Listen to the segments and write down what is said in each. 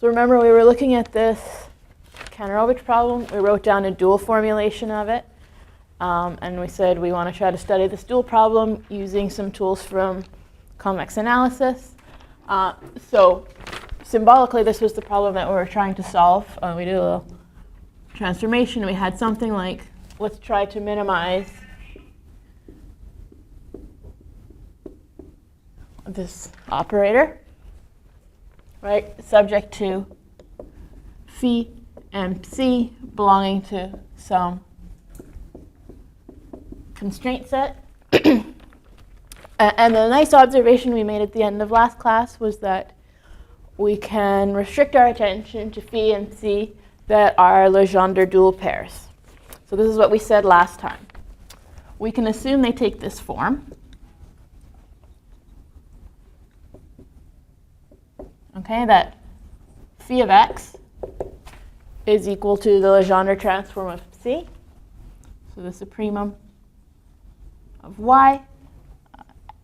So remember, we were looking at this Kantorowicz problem. We wrote down a dual formulation of it. And we said we want to try to study this dual problem using some tools from convex analysis. So symbolically, this was the problem that we were trying to solve. We did a little transformation. We had something like, let's try to minimize this operator, right, subject to phi MC belonging to some constraint set. And the nice observation we made at the end of last class was that we can restrict our attention to phi and C that are Legendre dual pairs. So this is what we said last time. We can assume they take this form. Okay, that phi of x is equal to the Legendre transform of C. So the supremum of y,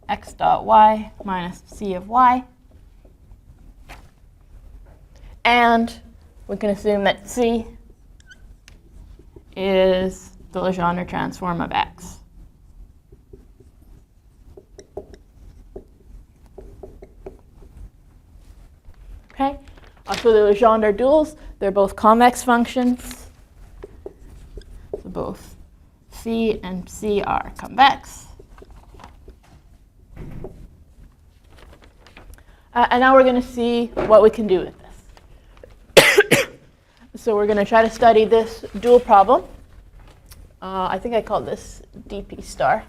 x dot y minus C of y. And we can assume that C is the Legendre transform of x. Okay, so the Legendre duals, they're both convex functions. So both phi and C are convex. And now we're going to see what we can do with this. So we're going to try to study this dual problem. I think I called this dp star.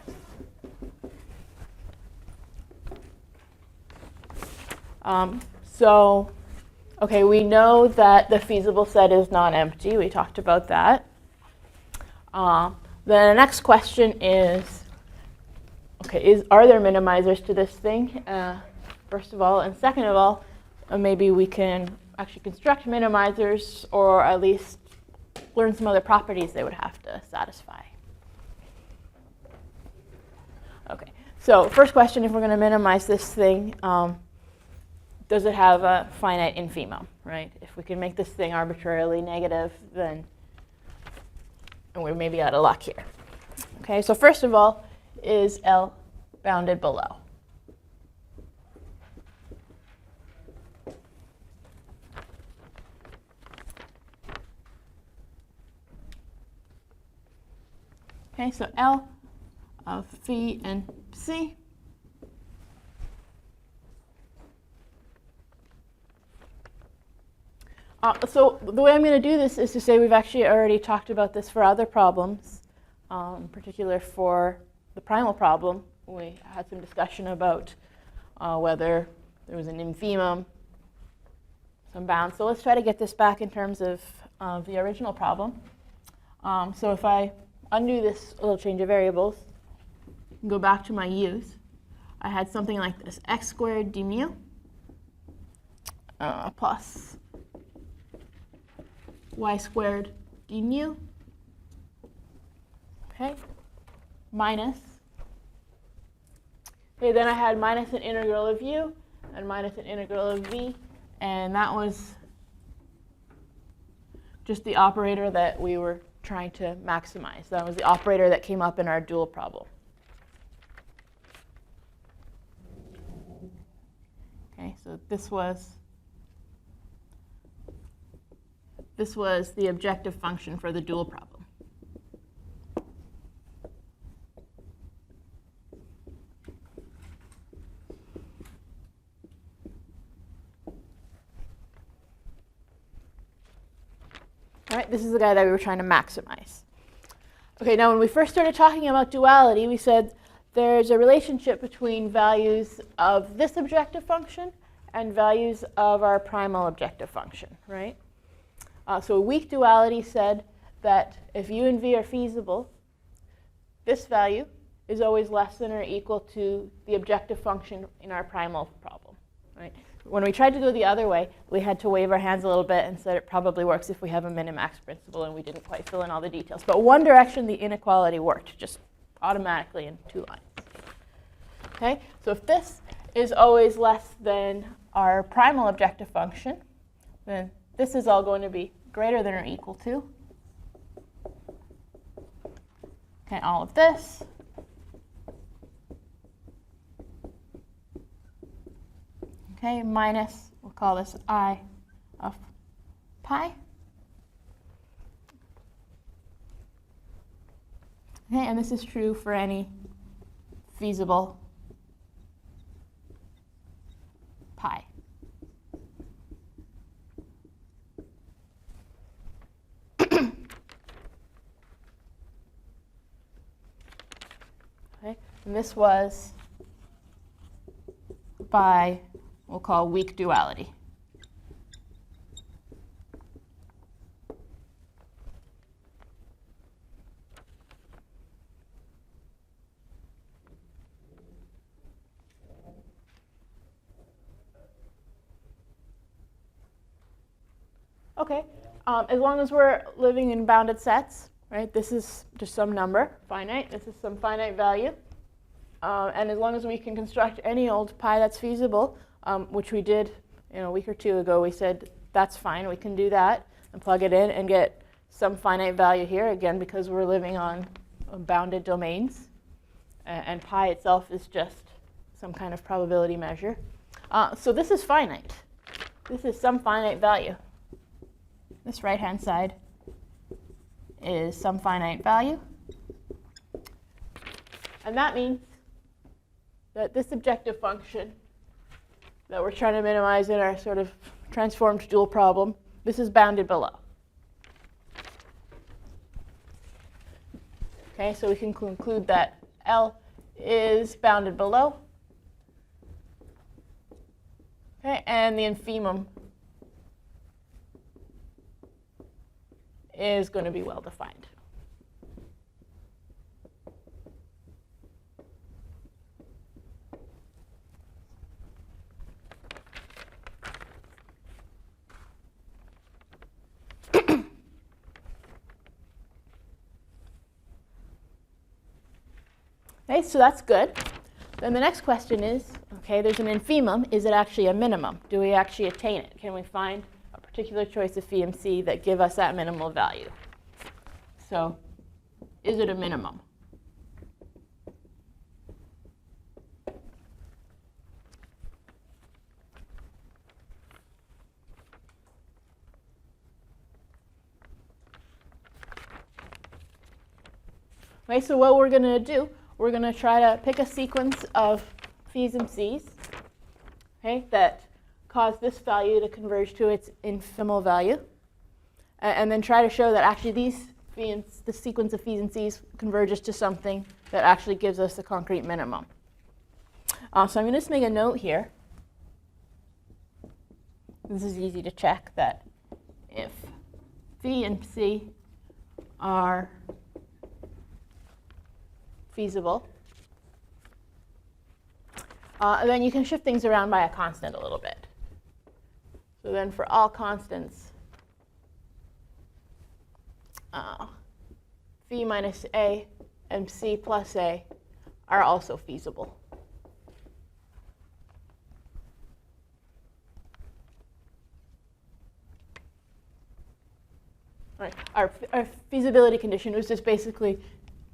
Okay, we know that the feasible set is non-empty. We talked about that. Then the next question is, okay, are there minimizers to this thing? First of all, and second of all, maybe we can actually construct minimizers, or at least learn some other properties they would have to satisfy. Okay, so first question, if we're going to minimize this thing, does it have a finite infimum, right? If we can make this thing arbitrarily negative, then we're maybe out of luck here. Okay, so first of all, is L bounded below? Okay, so L of phi and C. So the way I'm going to do this is to say we've actually already talked about this for other problems, in particular for the primal problem. We had some discussion about whether there was an infimum, some bounds. So let's try to get this back in terms of the original problem. So if I undo this little change of variables, and go back to my u's, I had something like this: x squared d mu plus y squared d mu, okay, minus, okay, then I had minus an integral of u and minus an integral of v, and that was just the operator that we were trying to maximize. That was the operator that came up in our dual problem. Okay, so this was the objective function for the dual problem. All right, this is the guy that we were trying to maximize. Okay, now when we first started talking about duality, we said there's a relationship between values of this objective function and values of our primal objective function, right? So a weak duality said that if u and v are feasible, this value is always less than or equal to the objective function in our primal problem, right? When we tried to go the other way, we had to wave our hands a little bit and said it probably works if we have a min-max principle, and we didn't quite fill in all the details. But one direction, the inequality worked, just automatically in 2 lines. Okay, so if this is always less than our primal objective function, then this is all going to be greater than or equal to, okay, all of this. Okay, minus, we'll call this I of pi. Okay, and this is true for any feasible pi. Okay, and this was by, we'll call weak duality. Okay, as long as we're living in bounded sets, right, this is just some number, finite, this is some finite value. And as long as we can construct any old pi that's feasible, which we did a week or two ago, we said that's fine, we can do that and plug it in and get some finite value here, again, because we're living on bounded domains. And pi itself is just some kind of probability measure. So this is finite. This is some finite value. This right-hand side is some finite value. And that means that this objective function that we're trying to minimize in our sort of transformed dual problem, this is bounded below. Okay, so we can conclude that L is bounded below. Okay, and the infimum is going to be well defined. Okay, so that's good. Then the next question is, okay, there's an infimum. Is it actually a minimum? Do we actually attain it? Can we find a particular choice of phi and c that give us that minimal value? So is it a minimum? Okay, so what we're going to do, we're going to try to pick a sequence of phis and c's, okay, that cause this value to converge to its infimal value, and then try to show that actually the sequence of phis and c's converges to something that actually gives us the concrete minimum. So I'm going to just make a note here. This is easy to check, that if phi and c are feasible, then you can shift things around by a constant a little bit. So then for all constants, phi minus a and c plus a are also feasible. Right. Our feasibility condition was just basically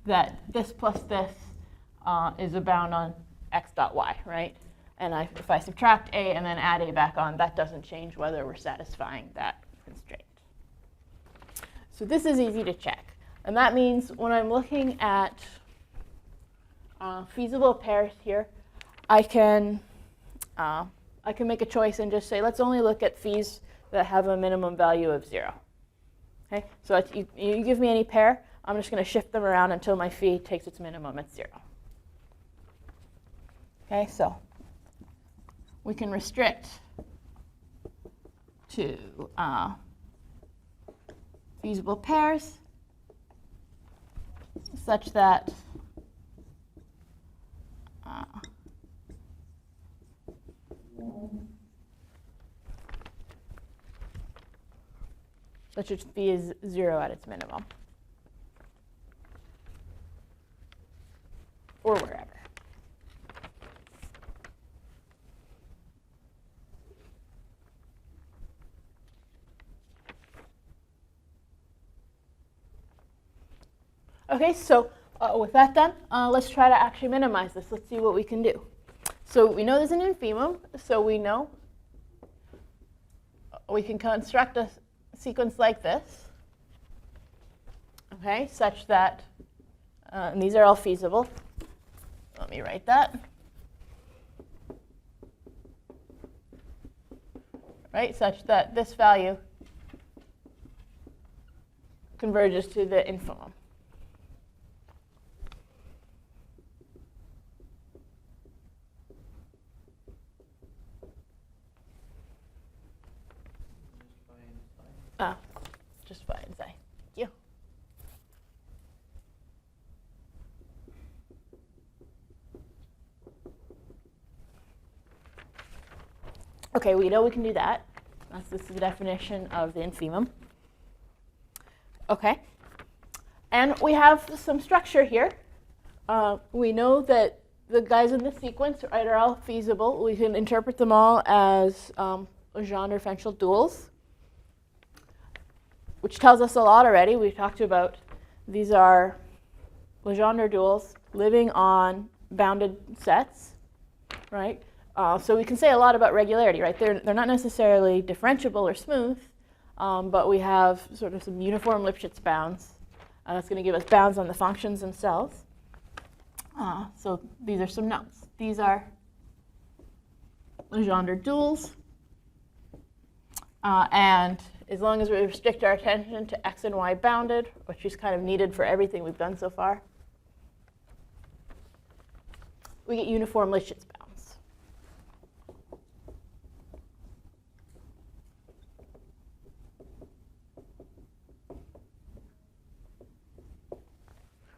that this plus this is a bound on x dot y, right? And if I subtract a and then add a back on, that doesn't change whether we're satisfying that constraint. So this is easy to check. And that means when I'm looking at feasible pairs here, I can make a choice and just say, let's only look at phis that have a minimum value of 0. Okay? So you give me any pair, I'm just going to shift them around until my phi takes its minimum at 0. Okay, so we can restrict to feasible pairs such that phi is 0 at its minimum, or wherever. Okay, so with that done, let's try to actually minimize this. Let's see what we can do. So we know there's an infimum, so we know we can construct a sequence like this, okay, such that, and these are all feasible. Let me write that. Right, such that this value converges to the infimum. Just phi and psi. Thank you. Okay, we know we can do that. This is the definition of the infimum. Okay. And we have some structure here. We know that the guys in the sequence, right, are all feasible. We can interpret them all as Legendre-Fenchel duals, which tells us a lot already. We've talked about these are Legendre duals living on bounded sets, right? So we can say a lot about regularity, right? They're not necessarily differentiable or smooth, but we have sort of some uniform Lipschitz bounds. That's going to give us bounds on the functions themselves. So these are some notes. These are Legendre duals. And as long as we restrict our attention to x and y bounded, which is kind of needed for everything we've done so far, we get uniform Lipschitz bounds.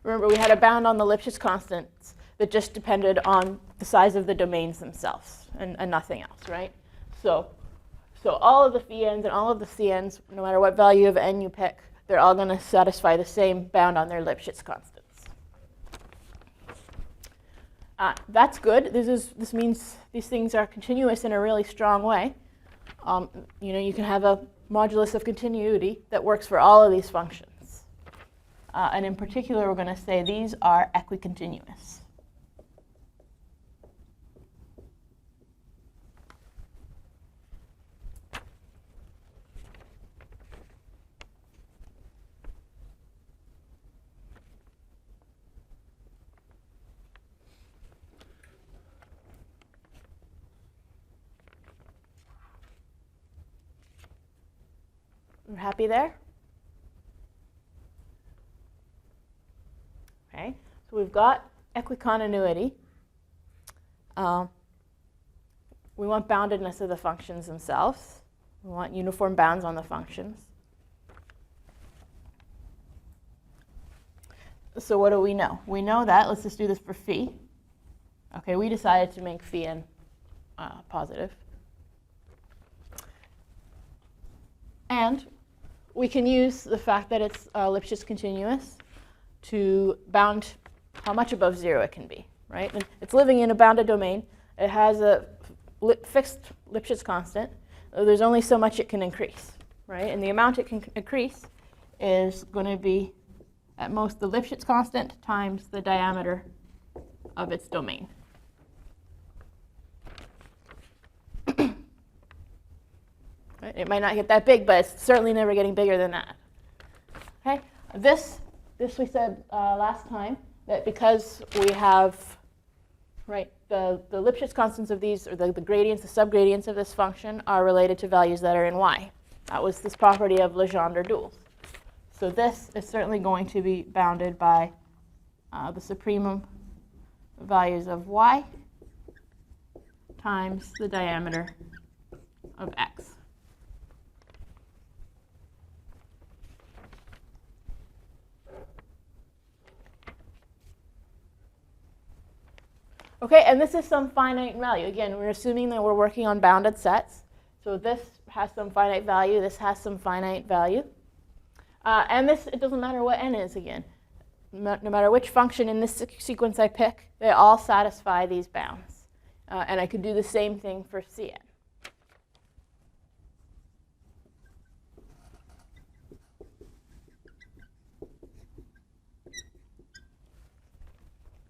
Remember, we had a bound on the Lipschitz constants that just depended on the size of the domains themselves and nothing else, right? So all of the phi-n's and all of the cn's, no matter what value of n you pick, they're all going to satisfy the same bound on their Lipschitz constants. That's good. This means these things are continuous in a really strong way. You can have a modulus of continuity that works for all of these functions. And in particular, we're going to say these are equicontinuous. We're happy there? Okay, so we've got equicontinuity. We want boundedness of the functions themselves. We want uniform bounds on the functions. So what do we know? We know that, let's just do this for phi. Okay, we decided to make phi n positive. And we can use the fact that it's Lipschitz continuous to bound how much above 0 it can be, right? And it's living in a bounded domain. It has a fixed Lipschitz constant. There's only so much it can increase, right? And the amount it can increase is going to be at most the Lipschitz constant times the diameter of its domain. It might not get that big, but it's certainly never getting bigger than that. Okay, this we said last time that because we have, right, the Lipschitz constants of these, or the gradients, the subgradients of this function are related to values that are in y. That was this property of Legendre duals. So this is certainly going to be bounded by the supremum values of y times the diameter of x. Okay, and this is some finite value. Again, we're assuming that we're working on bounded sets. So this has some finite value. This has some finite value. And this, it doesn't matter what n is, again. No matter which function in this sequence I pick, they all satisfy these bounds. And I could do the same thing for Cn.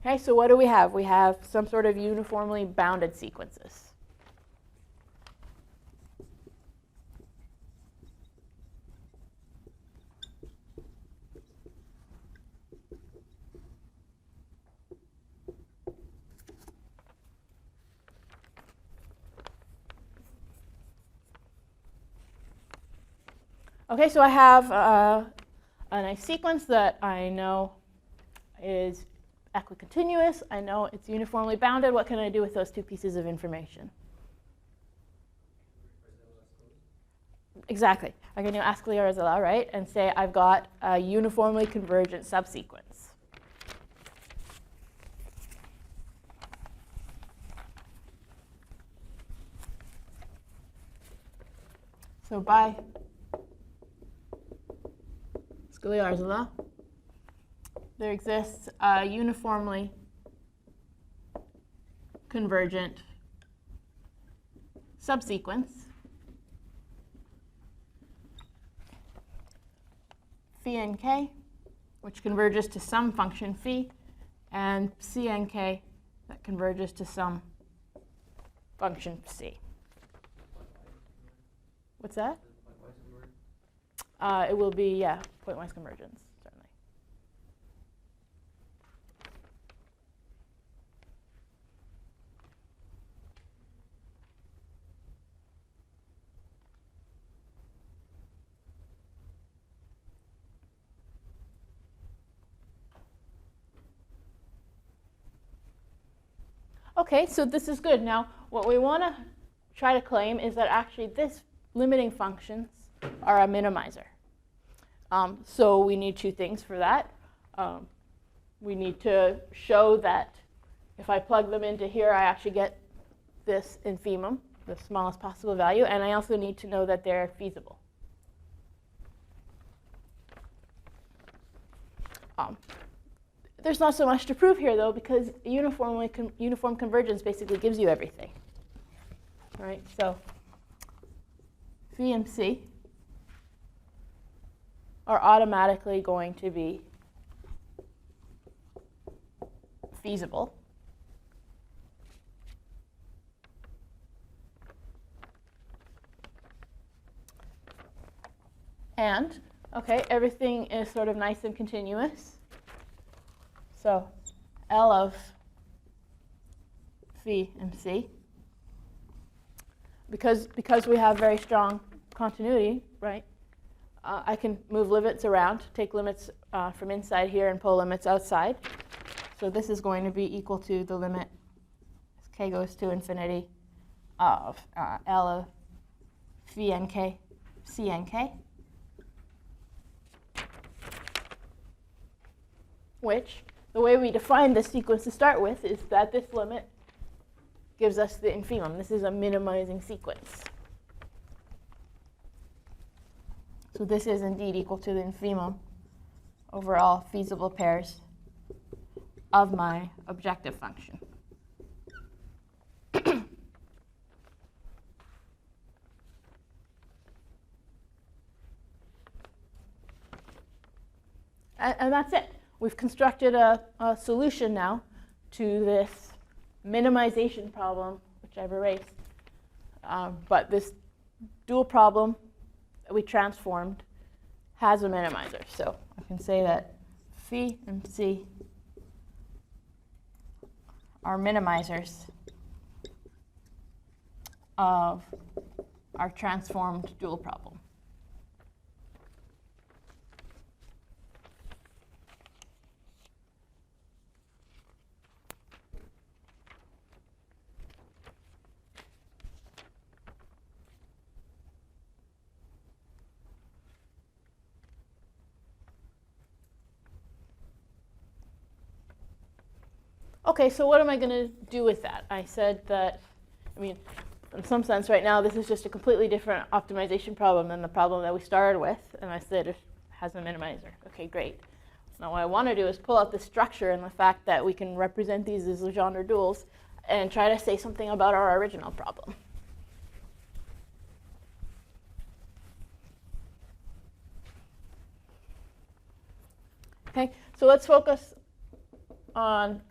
Okay, so what do we have? We have some sort of uniformly bounded sequences. Okay, so I have a nice sequence that I know is equicontinuous. I know it's uniformly bounded. What can I do with those two pieces of information? Exactly. I can do Ascoli-Arzela, right, and say I've got a uniformly convergent subsequence. So by Ascoli-Arzela, there exists a uniformly convergent subsequence phi n k, which converges to some function phi, and c n k that converges to some function c. What's that? It will be, yeah, pointwise convergence, certainly. Okay, so this is good. Now, what we want to try to claim is that actually this limiting functions are a minimizer. So we need two things for that. We need to show that if I plug them into here, I actually get this infimum, the smallest possible value, and I also need to know that they're feasible. There's not so much to prove here, though, because uniform convergence basically gives you everything. All right, so phi and c are automatically going to be feasible. And, okay, everything is sort of nice and continuous. So L of phi and c. Because we have very strong continuity, right? I can move limits around, take limits from inside here and pull limits outside. So this is going to be equal to the limit as k goes to infinity of L of phi n k c n k, which the way we define this sequence to start with is that this limit gives us the infimum. This is a minimizing sequence. So this is indeed equal to the infimum over all feasible pairs of my objective function. And that's it. We've constructed a solution now to this minimization problem, which I've erased. But this dual problem that we transformed has a minimizer. So I can say that phi and c are minimizers of our transformed dual problem. Okay, so what am I going to do with that? I said that, I mean, in some sense right now, this is just a completely different optimization problem than the problem that we started with, and I said it has a minimizer. Okay, great. Now what I want to do is pull out the structure and the fact that we can represent these as Legendre duals and try to say something about our original problem. Okay, so let's focus on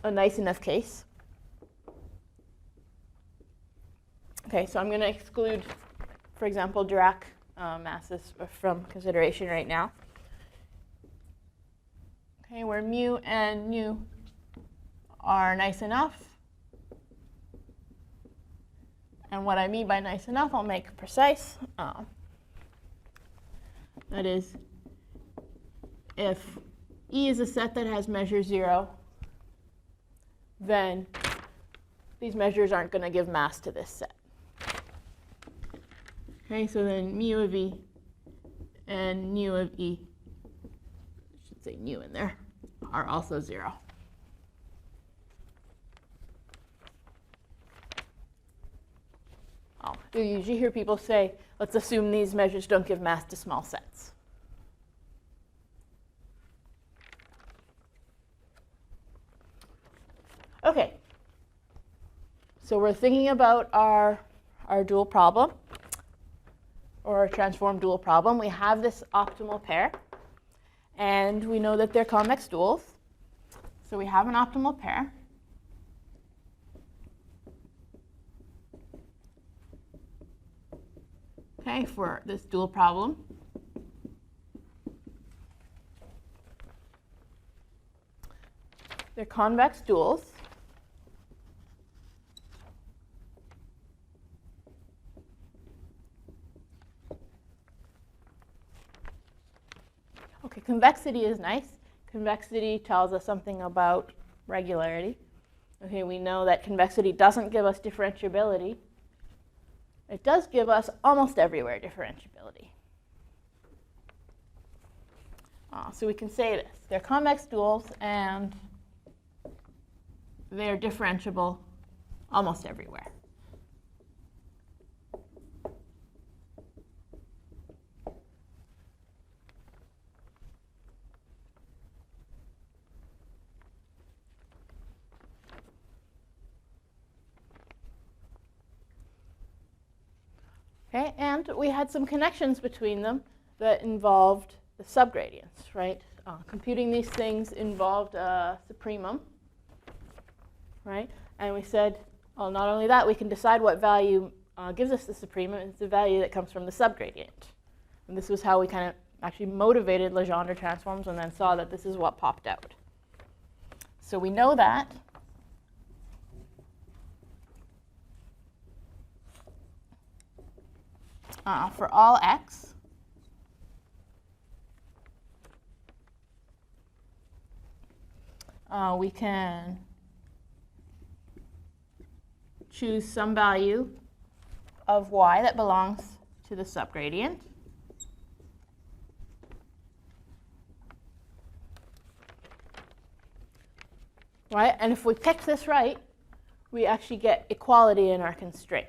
a nice enough case. Okay, so I'm going to exclude, for example, Dirac masses from consideration right now. Okay, where mu and nu are nice enough. And what I mean by nice enough, I'll make precise. That is, if E is a set that has measure 0, then these measures aren't going to give mass to this set. Okay, so then mu of E and nu of E, I should say nu in there, are also 0. You usually hear people say, let's assume these measures don't give mass to small sets. Okay, so we're thinking about our dual problem, or our transform dual problem. We have this optimal pair, and we know that they're convex duals. So we have an optimal pair. Okay, for this dual problem. They're convex duals. Okay, convexity is nice. Convexity tells us something about regularity. Okay, we know that convexity doesn't give us differentiability. It does give us almost everywhere differentiability. So we can say this. They're convex duals, and they're differentiable almost everywhere. Okay, and we had some connections between them that involved the subgradients, right? Computing these things involved a supremum, right? And we said, well, not only that, we can decide what value gives us the supremum. It's the value that comes from the subgradient. And this was how we kind of actually motivated Legendre transforms and then saw that this is what popped out. So we know that. For all x, we can choose some value of y that belongs to the subgradient. Right? And if we pick this right, we actually get equality in our constraint.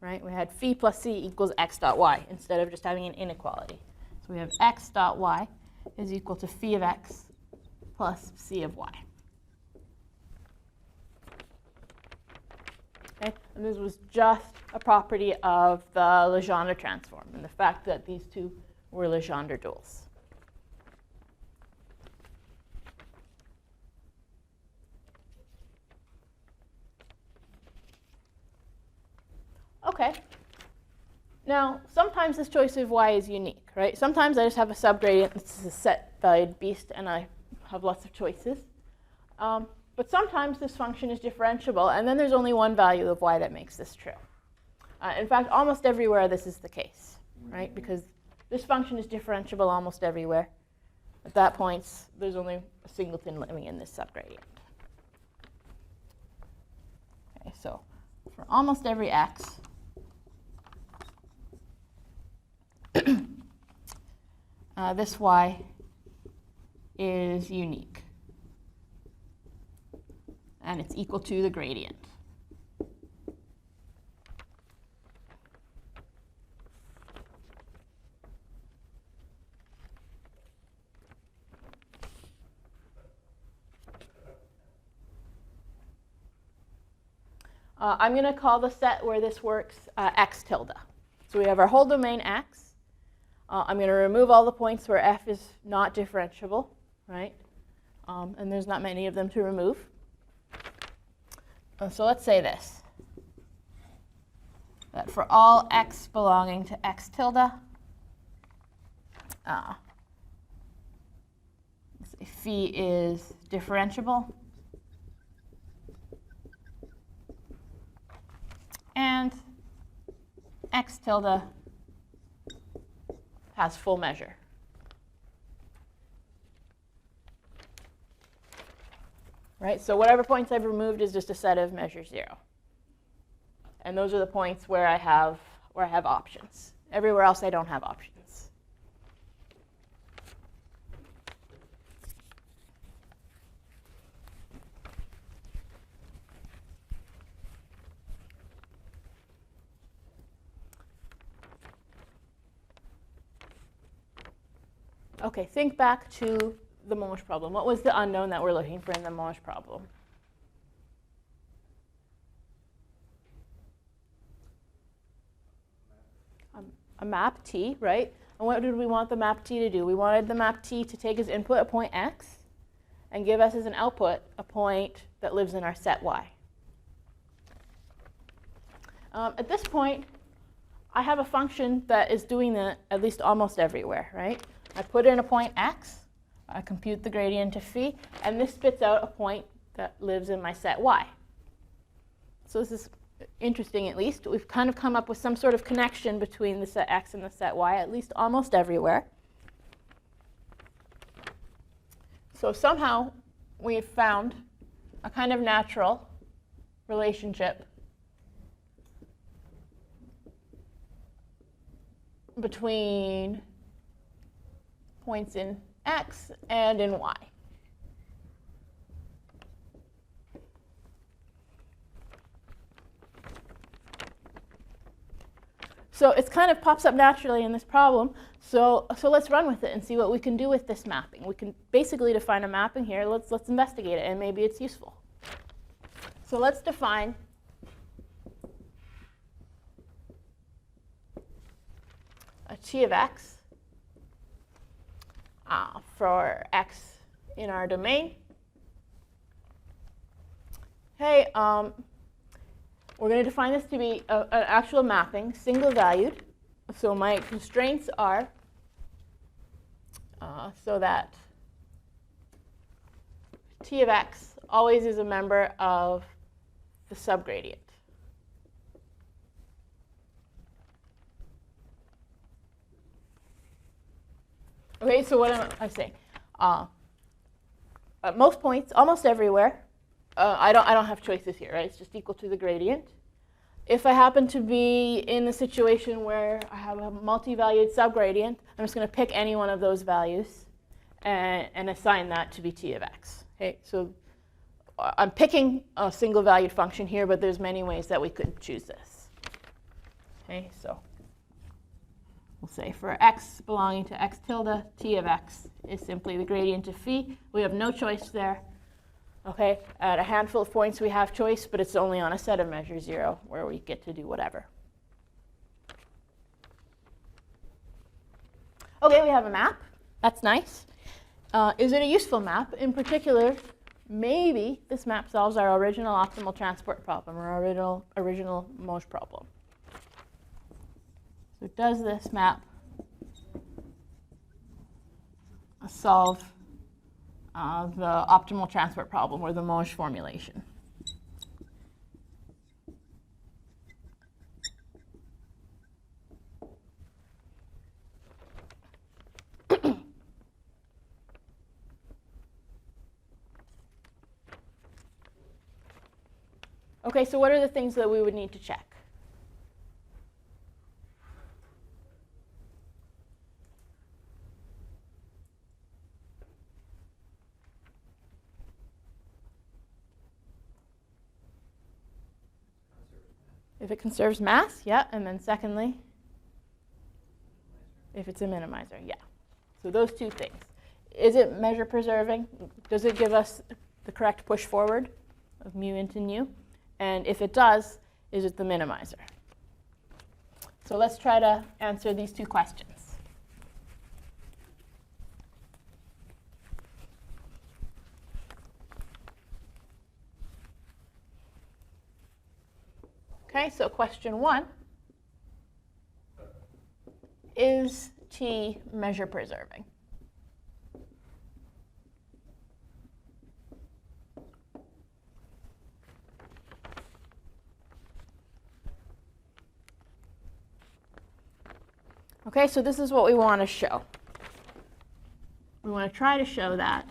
Right? We had phi plus c equals x dot y instead of just having an inequality. So we have x dot y is equal to phi of x plus c of y. Okay? And this was just a property of the Legendre transform and the fact that these two were Legendre duals. Okay. Now, sometimes this choice of y is unique, right? Sometimes I just have a subgradient that's a set-valued beast, and I have lots of choices. But sometimes this function is differentiable, and then there's only one value of y that makes this true. In fact, almost everywhere this is the case, right? Because this function is differentiable almost everywhere. At that point, there's only a singleton living in this subgradient. Okay, so for almost every x, this y is unique, and it's equal to the gradient. I'm going to call the set where this works x tilde. So we have our whole domain x. I'm going to remove all the points where f is not differentiable, right? and there's not many of them to remove. So let's say this, that for all x belonging to x tilde, phi is differentiable, and x tilde has full measure. Right? So whatever points I've removed is just a set of measure 0. And those are the points where I have options. Everywhere else I don't have options. Okay, think back to the Monge problem. What was the unknown that we're looking for in the Monge problem? A map T, right? And what did we want the map T to do? We wanted the map T to take as input a point x and give us as an output a point that lives in our set y. At this point, I have a function that is doing that at least almost everywhere, right? I put in a point x, I compute the gradient of phi, and this spits out a point that lives in my set y. So this is interesting, at least. We've kind of come up with some sort of connection between the set x and the set y, at least almost everywhere. So somehow we've found a kind of natural relationship between points in x and in y. So it kind of pops up naturally in this problem. So let's run with it and see what we can do with this mapping. We can basically define a mapping here. Let's investigate it, and maybe it's useful. So let's define a T of x for x in our domain. Hey, we're going to define this to be an actual mapping, single valued. So my constraints are so that T of x always is a member of the subgradient. Okay, so what am I saying? At most points, almost everywhere, I don't have choices here, right? It's just equal to the gradient. If I happen to be in a situation where I have a multi-valued subgradient, I'm just going to pick any one of those values and assign that to be T of x. Okay, so I'm picking a single valued function here, but there's many ways that we could choose this. Okay, so we'll say for x belonging to x tilde, T of x is simply the gradient of phi. We have no choice there. Okay, at a handful of points we have choice, but it's only on a set of measure 0 where we get to do whatever. Okay, we have a map. That's nice. Is it a useful map? In particular, maybe this map solves our original optimal transport problem, or our original Monge problem. So does this map solve the optimal transport problem, or the Monge formulation? Okay, so what are the things that we would need to check? If it conserves mass, yeah, and then secondly, if it's a minimizer, yeah. So those two things. Is it measure preserving? Does it give us the correct push forward of mu into nu? And if it does, is it the minimizer? So let's try to answer these two questions. Okay, so question 1, is T measure preserving? Okay, so this is what we want to show. We want to try to show that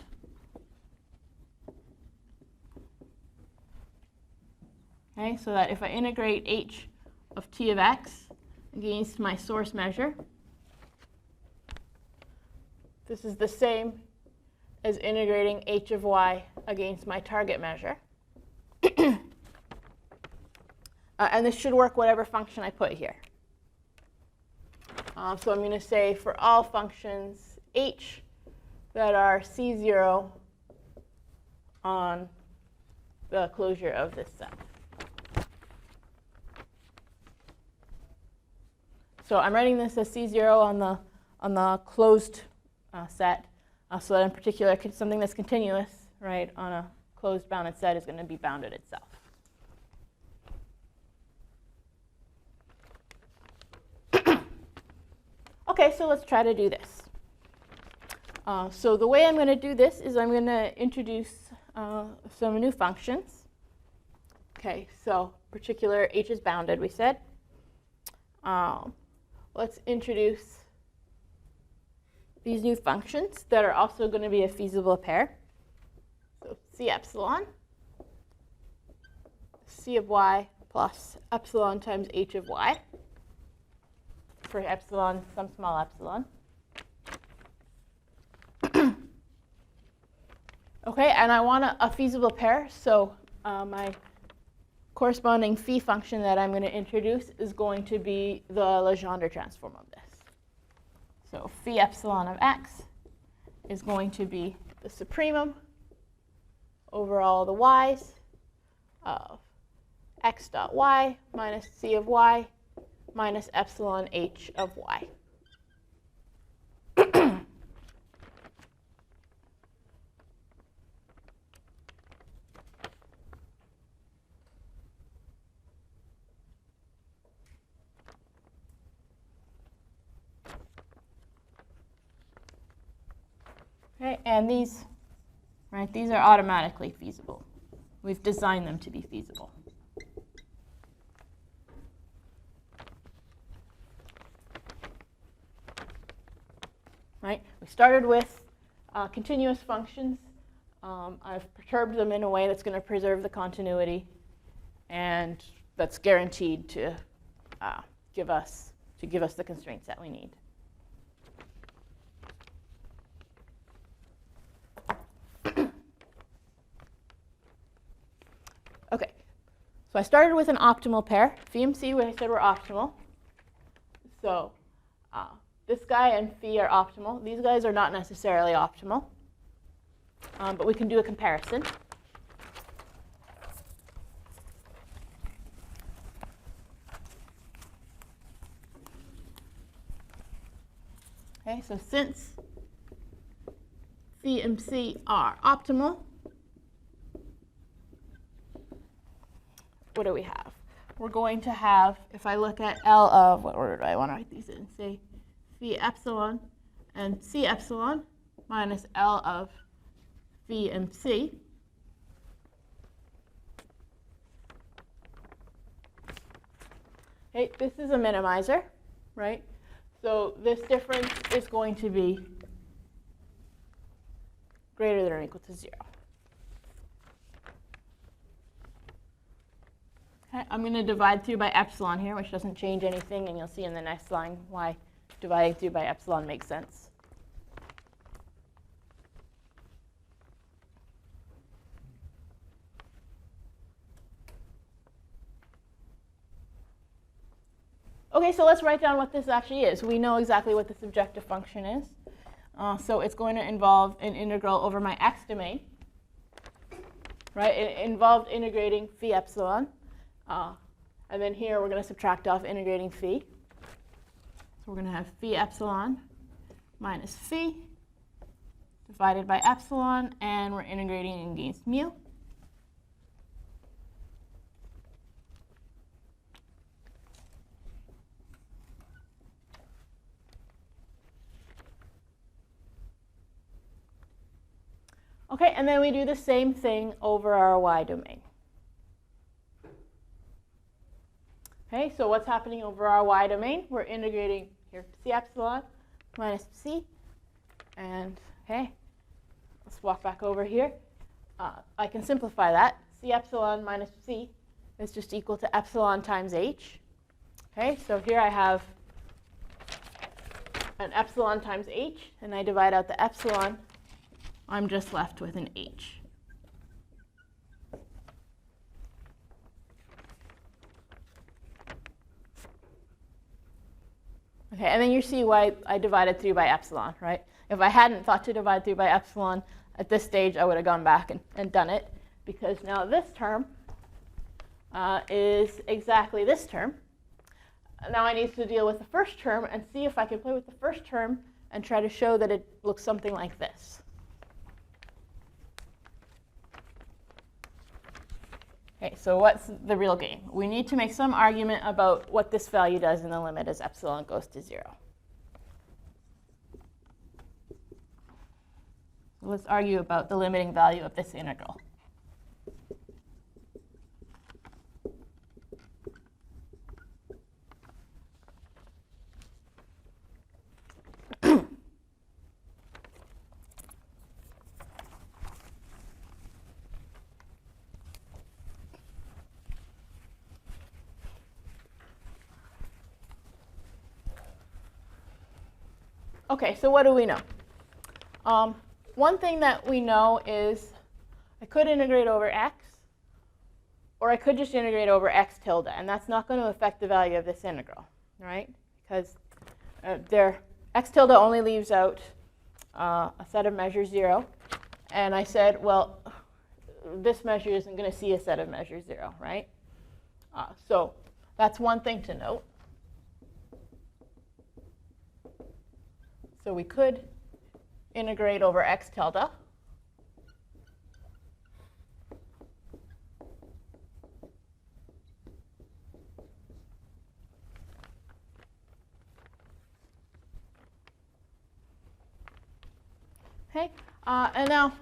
okay, so that if I integrate h of t of x against my source measure, this is the same as integrating h of y against my target measure. And this should work whatever function I put here. So I'm going to say for all functions h that are C0 on the closure of this set. So I'm writing this as C0 on the closed set, so that in particular something that's continuous, right, on a closed bounded set is going to be bounded itself. Okay, so let's try to do this. So the way I'm going to do this is I'm going to introduce some new functions. Okay, so particular h is bounded, we said. Let's introduce these new functions that are also going to be a feasible pair. So C epsilon, C of y plus epsilon times h of y. For epsilon, some small epsilon. Okay, and I want a feasible pair, so my corresponding phi function that I'm going to introduce is going to be the Legendre transform of this. So phi epsilon of x is going to be the supremum over all the y's of x dot y minus c of y minus epsilon h of y. Okay, and these are automatically feasible. We've designed them to be feasible. Right? We started with continuous functions. I've perturbed them in a way that's going to preserve the continuity, and that's guaranteed to give us the constraints that we need. Okay, so I started with an optimal pair. Phi and C, I said were optimal. So this guy and phi are optimal. These guys are not necessarily optimal, but we can do a comparison. Okay, so since phi and C are optimal, what do we have? We're going to have, if I look at L of, what order do I want to write these in? Say phi epsilon and C epsilon minus L of phi and C. Okay, this is a minimizer, right? So this difference is going to be greater than or equal to 0. Okay, I'm going to divide through by epsilon here, which doesn't change anything, and you'll see in the next line why dividing through by epsilon makes sense. Okay, so let's write down what this actually is. We know exactly what this objective function is. So it's going to involve an integral over my x domain. Right? It involved integrating phi epsilon. And then here we're going to subtract off integrating phi. So we're going to have phi epsilon minus phi divided by epsilon, and we're integrating against mu. Okay, and then we do the same thing over our y domain. Okay, so what's happening over our y domain? We're integrating here c epsilon minus c, and okay, let's walk back over here. I can simplify that. C epsilon minus c is just equal to epsilon times h. Okay, so here I have an epsilon times h, and I divide out the epsilon. I'm just left with an h. Okay, and then you see why I divided through by epsilon, right? If I hadn't thought to divide through by epsilon at this stage, I would have gone back and done it, because now this term is exactly this term. Now I need to deal with the first term and see if I can play with the first term and try to show that it looks something like this. Okay, so what's the real game? We need to make some argument about what this value does in the limit as epsilon goes to 0. So let's argue about the limiting value of this integral. Okay, so what do we know? One thing that we know is I could integrate over x, or I could just integrate over x tilde, and that's not going to affect the value of this integral, right? Because x tilde only leaves out a set of measures 0, and I said, well, this measure isn't going to see a set of measures 0, right? So that's one thing to note. So we could integrate over x tilde. Okay, and now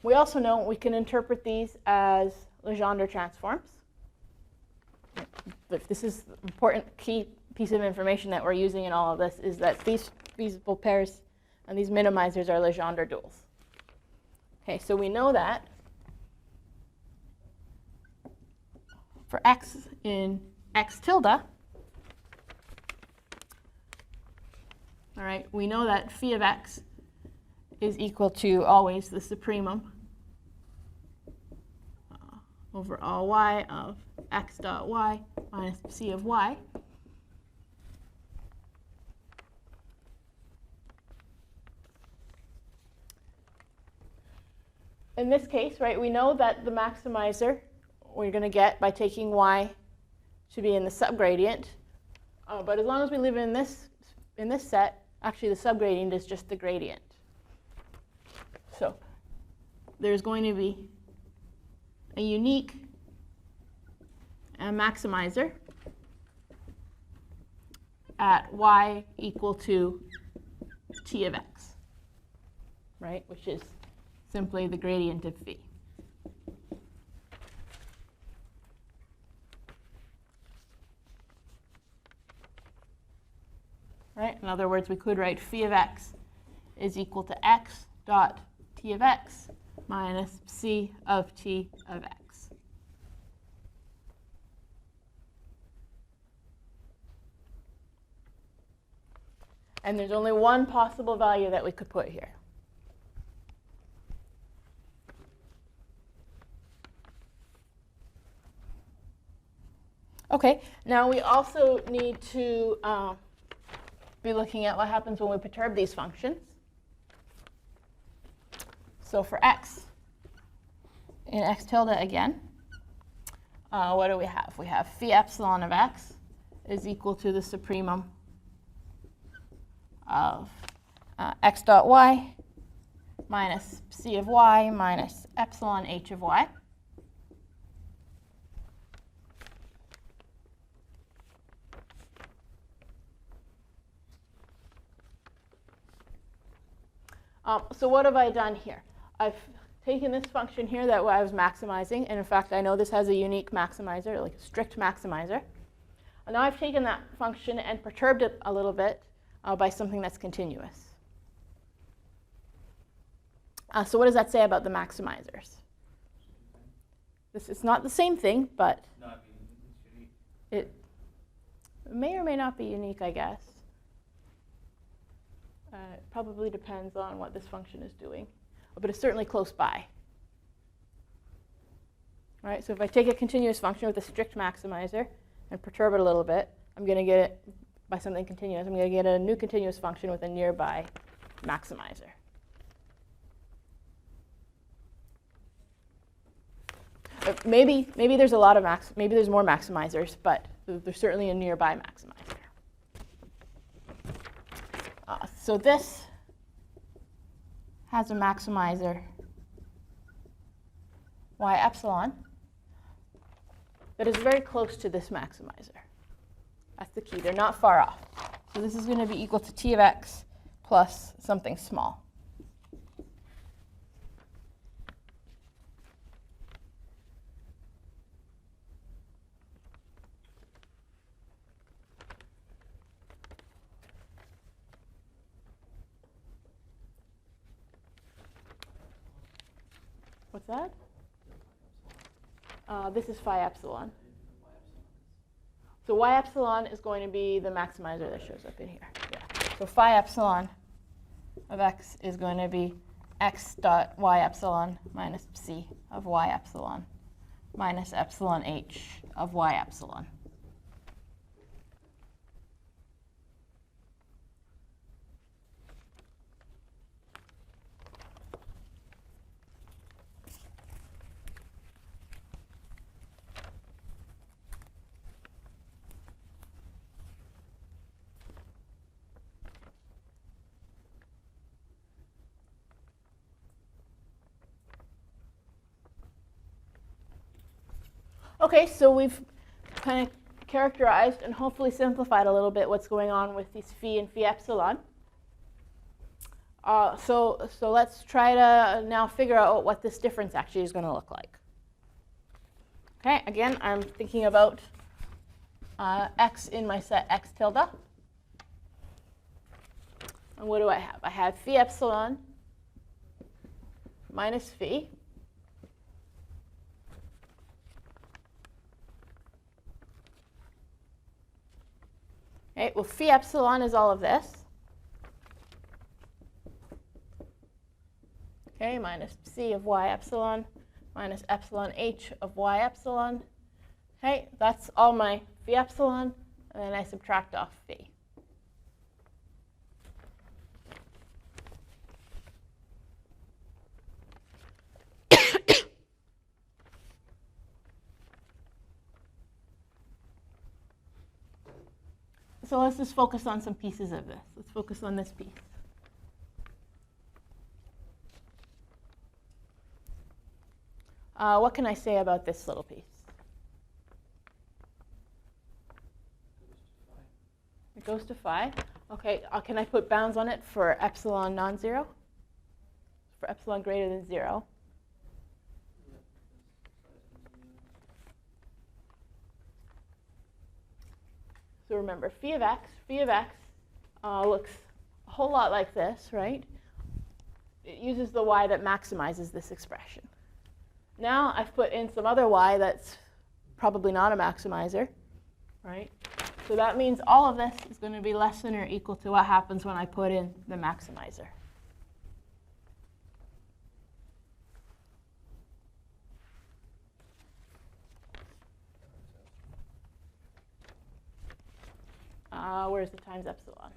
we also know we can interpret these as Legendre transforms. But this is an important key piece of information that we're using in all of this, is that these feasible pairs and these minimizers are Legendre duals. Okay, so we know that for x in x tilde, all right, we know that phi of x is equal to always the supremum over all y of x dot y minus c of y. In this case, right, we know that the maximizer we're going to get by taking y should be in the subgradient. But as long as we live in this set, actually the subgradient is just the gradient. So there's going to be a unique maximizer at y equal to t of x, right, which is simply the gradient of phi. Right? In other words, we could write phi of x is equal to x dot t of x minus c of t of x. And there's only one possible value that we could put here. Okay, now we also need to be looking at what happens when we perturb these functions. So for x, in x tilde again, what do we have? We have phi epsilon of x is equal to the supremum of x dot y minus c of y minus epsilon h of y. So what have I done here? I've taken this function here that I was maximizing, and in fact, I know this has a unique maximizer, like a strict maximizer. And now I've taken that function and perturbed it a little bit by something that's continuous. So what does that say about the maximizers? This is not the same thing, but it may or may not be unique, I guess. It probably depends on what this function is doing, but it's certainly close by. All right, so if I take a continuous function with a strict maximizer and perturb it a little bit, I'm going to get it by something continuous. I'm going to get a new continuous function with a nearby maximizer. Maybe there's a lot of maybe there's more maximizers, but there's certainly a nearby maximizer. So this has a maximizer y epsilon that is very close to this maximizer. That's the key. They're not far off. So this is going to be equal to t of x plus something small. What's that? This is phi epsilon. So y epsilon is going to be the maximizer that shows up in here. Yeah. So phi epsilon of x is going to be x dot y epsilon minus psi of y epsilon minus epsilon h of y epsilon. Okay, so we've kind of characterized and hopefully simplified a little bit what's going on with these phi and phi epsilon. So let's try to now figure out what this difference actually is going to look like. Okay, again, I'm thinking about x in my set x tilde. And what do I have? I have phi epsilon minus phi. Okay, well, phi epsilon is all of this. Okay, minus psi of y epsilon minus epsilon h of y epsilon. Okay, that's all my phi epsilon, and then I subtract off phi. So let's just focus on some pieces of this. Let's focus on this piece. What can I say about this little piece? It goes to phi. Okay, can I put bounds on it for epsilon non-zero? For epsilon greater than 0? So remember, phi of x looks a whole lot like this, right? It uses the y that maximizes this expression. Now I've put in some other y that's probably not a maximizer, right? So that means all of this is going to be less than or equal to what happens when I put in the maximizer. Where's the times epsilon?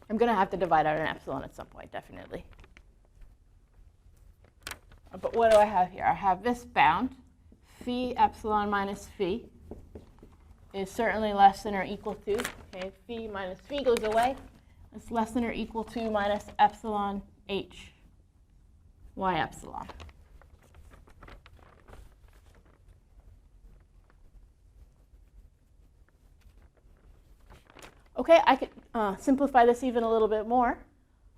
I'm going to have to divide out an epsilon at some point, definitely. But what do I have here? I have this bound. Phi epsilon minus phi is certainly less than or equal to. Okay, phi minus phi goes away. It's less than or equal to minus epsilon h y epsilon. Okay, I could simplify this even a little bit more.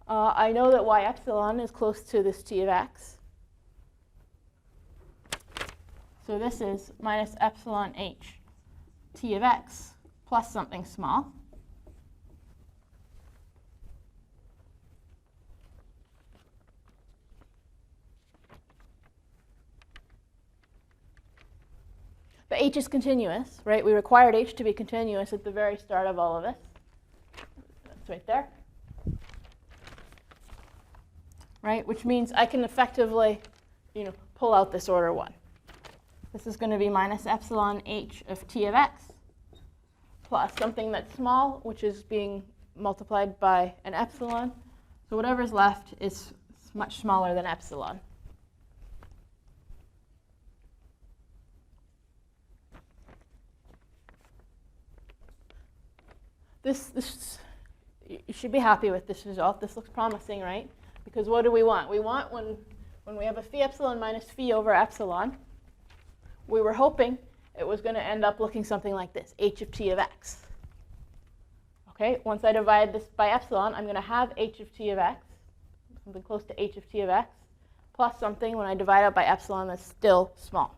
I know that y epsilon is close to this t of x. So this is minus epsilon h t of x plus something small. But h is continuous, right? We required h to be continuous at the very start of all of this. That's right there. Right? Which means I can effectively, pull out this order 1. This is going to be minus epsilon h of t of x plus something that's small, which is being multiplied by an epsilon. So whatever's left is much smaller than epsilon. This you should be happy with this result. This looks promising, right? Because what do we want? We want when we have a phi epsilon minus phi over epsilon, we were hoping it was going to end up looking something like this, h of t of x. Okay, once I divide this by epsilon, I'm going to have h of t of x, something close to h of t of x, plus something when I divide it by epsilon that's still small.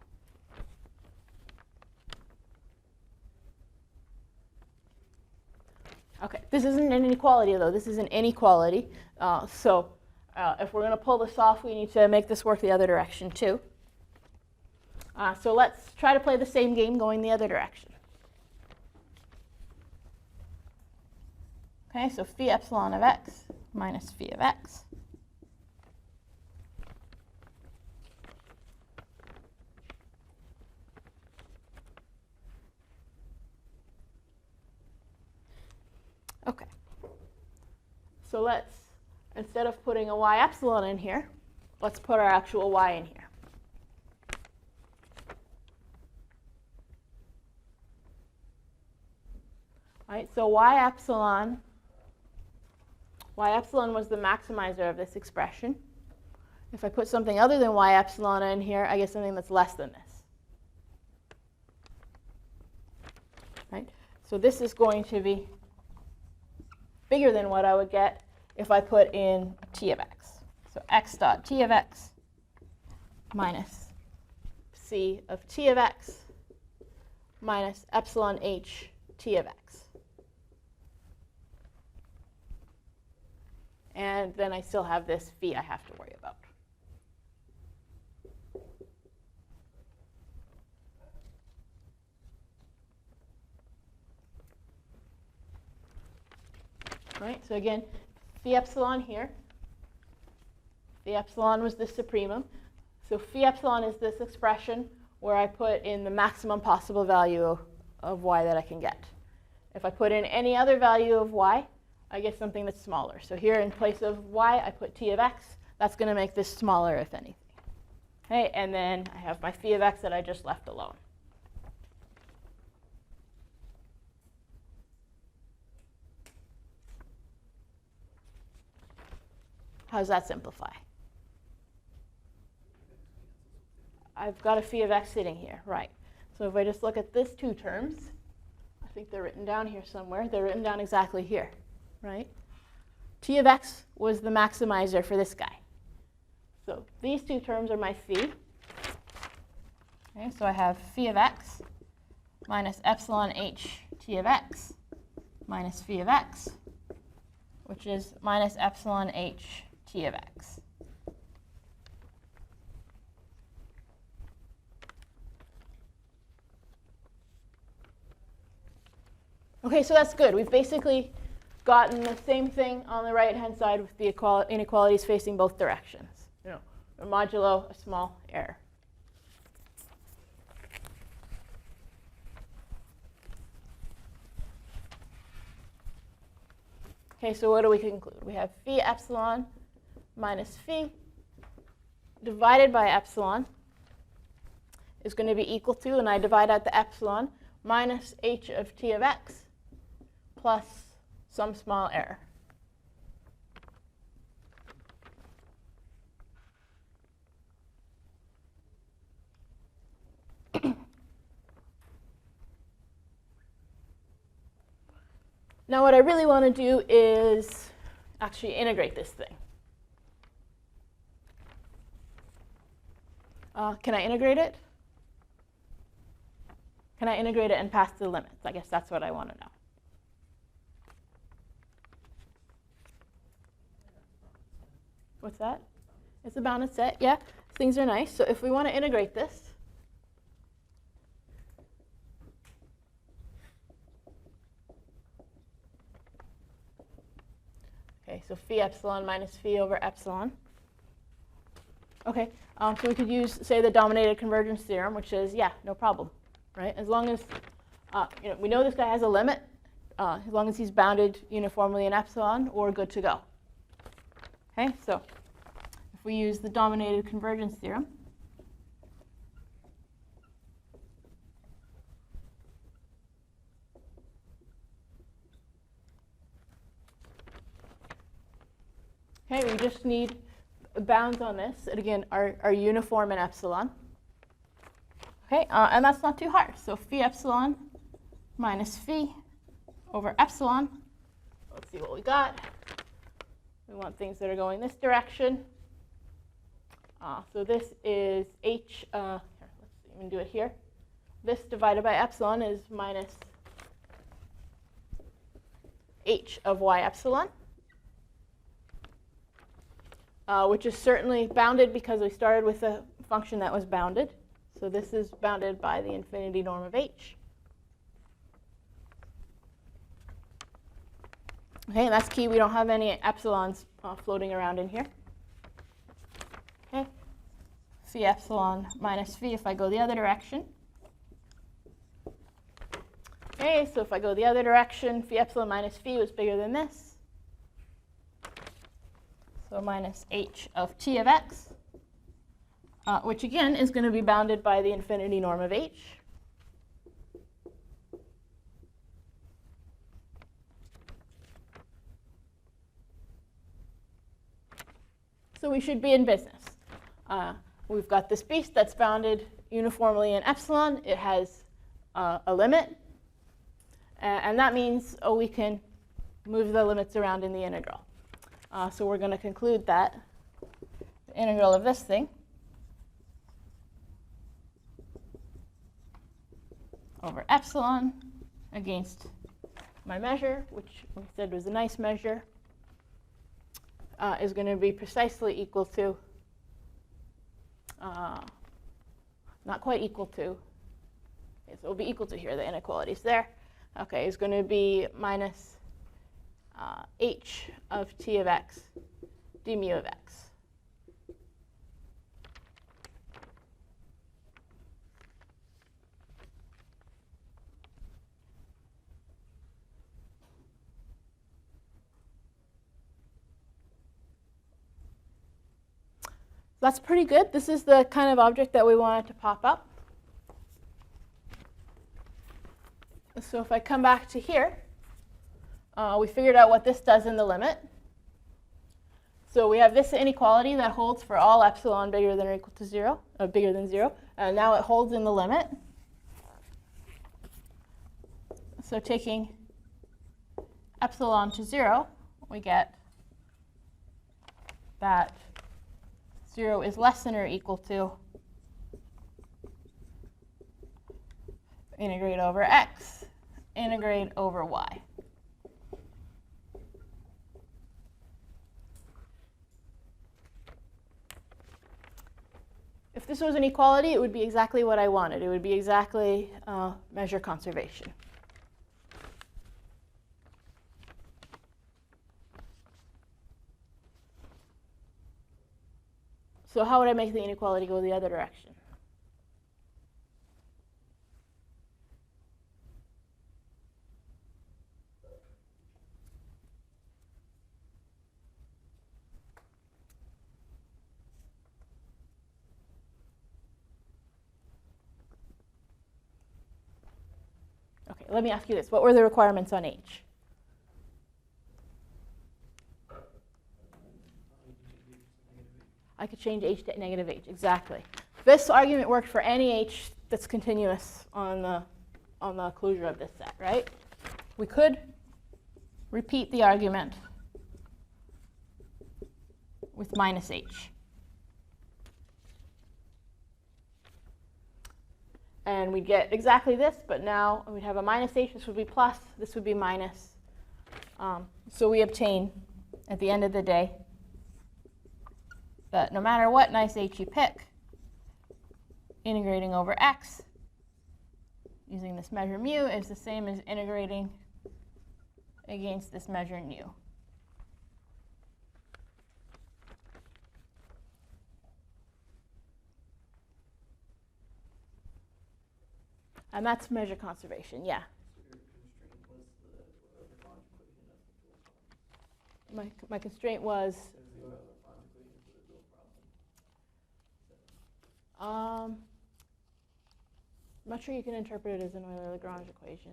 Okay, this isn't an inequality, though. This is an inequality. If we're going to pull this off, we need to make this work the other direction, too. So let's try to play the same game going the other direction. Okay, so phi epsilon of x minus phi of x. Okay. So let's, instead of putting a y epsilon in here, let's put our actual y in here. All right, so y epsilon was the maximizer of this expression. If I put something other than y epsilon in here, I get something that's less than this. Right? So this is going to be bigger than what I would get if I put in t of x. So x dot t of x minus c of t of x minus epsilon h t of x. And then I still have this phi I have to worry about. Right, so again, phi epsilon here. Phi epsilon was the supremum. So phi epsilon is this expression where I put in the maximum possible value of y that I can get. If I put in any other value of y, I get something that's smaller. So here in place of y, I put t of x. That's going to make this smaller, if anything. Okay, and then I have my phi of x that I just left alone. How does that simplify? I've got a phi of x sitting here, right. So if I just look at these two terms, I think they're written down here somewhere. They're written down exactly here, right? T of x was the maximizer for this guy. So these two terms are my phi. Okay, so I have phi of x minus epsilon h t of x minus phi of x, which is minus epsilon h t of x. Okay, so that's good. We've basically gotten the same thing on the right-hand side with the inequalities facing both directions. A modulo a small error. Okay, so what do we conclude? We have phi epsilon minus phi divided by epsilon is going to be equal to, and I divide out the epsilon, minus h of t of x plus some small error. Now what I really want to do is actually integrate this thing. Can I integrate it? Can I integrate it and pass the limits? I guess that's what I want to know. What's that? It's a bounded set. Yeah, things are nice. So if we want to integrate this, okay, so phi epsilon minus phi over epsilon. Okay, so we could use, say, the dominated convergence theorem, which is, yeah, no problem, right? As long as, we know this guy has a limit, as long as he's bounded uniformly in epsilon, we're good to go. Okay, so if we use the dominated convergence theorem, okay, we just need bounds on this, and again, are uniform in epsilon. Okay, and that's not too hard. So phi epsilon minus phi over epsilon. Let's see what we got. We want things that are going this direction. So this is h, here, let's even do it here. This divided by epsilon is minus h of y epsilon. Which is certainly bounded because we started with a function that was bounded. So this is bounded by the infinity norm of h. Okay, and that's key. We don't have any epsilons floating around in here. Okay, phi epsilon minus phi if I go the other direction. Okay, so if I go the other direction, phi epsilon minus phi was bigger than this. So minus h of t of x, which again is going to be bounded by the infinity norm of h. So we should be in business. We've got this beast that's bounded uniformly in epsilon. It has a limit. And that means we can move the limits around in the integral. So we're going to conclude that the integral of this thing over epsilon against my measure, which we said was a nice measure, is going to be precisely equal to, not quite equal to, okay, so it'll be equal to here, the inequality's there. Okay, it's going to be minus h of t of x d mu of x. That's pretty good. This is the kind of object that we wanted to pop up. So if I come back to here, we figured out what this does in the limit. So we have this inequality that holds for all epsilon bigger than or equal to 0, bigger than 0. And now it holds in the limit. So taking epsilon to 0, we get that 0 is less than or equal to integrate over x, integrate over y. If this was an equality, it would be exactly what I wanted. It would be exactly measure conservation. So how would I make the inequality go the other direction? Okay, let me ask you this. What were the requirements on h? I could change h to negative h, exactly. This argument worked for any h that's continuous on the closure of this set, right? We could repeat the argument with minus h. And we'd get exactly this, but now we'd have a minus h, this would be plus, this would be minus. So we obtain, at the end of the day, that no matter what nice h you pick, integrating over x using this measure mu is the same as integrating against this measure nu. And that's measure conservation, yeah. My constraint was, I'm not sure you can interpret it as an Euler-Lagrange equation.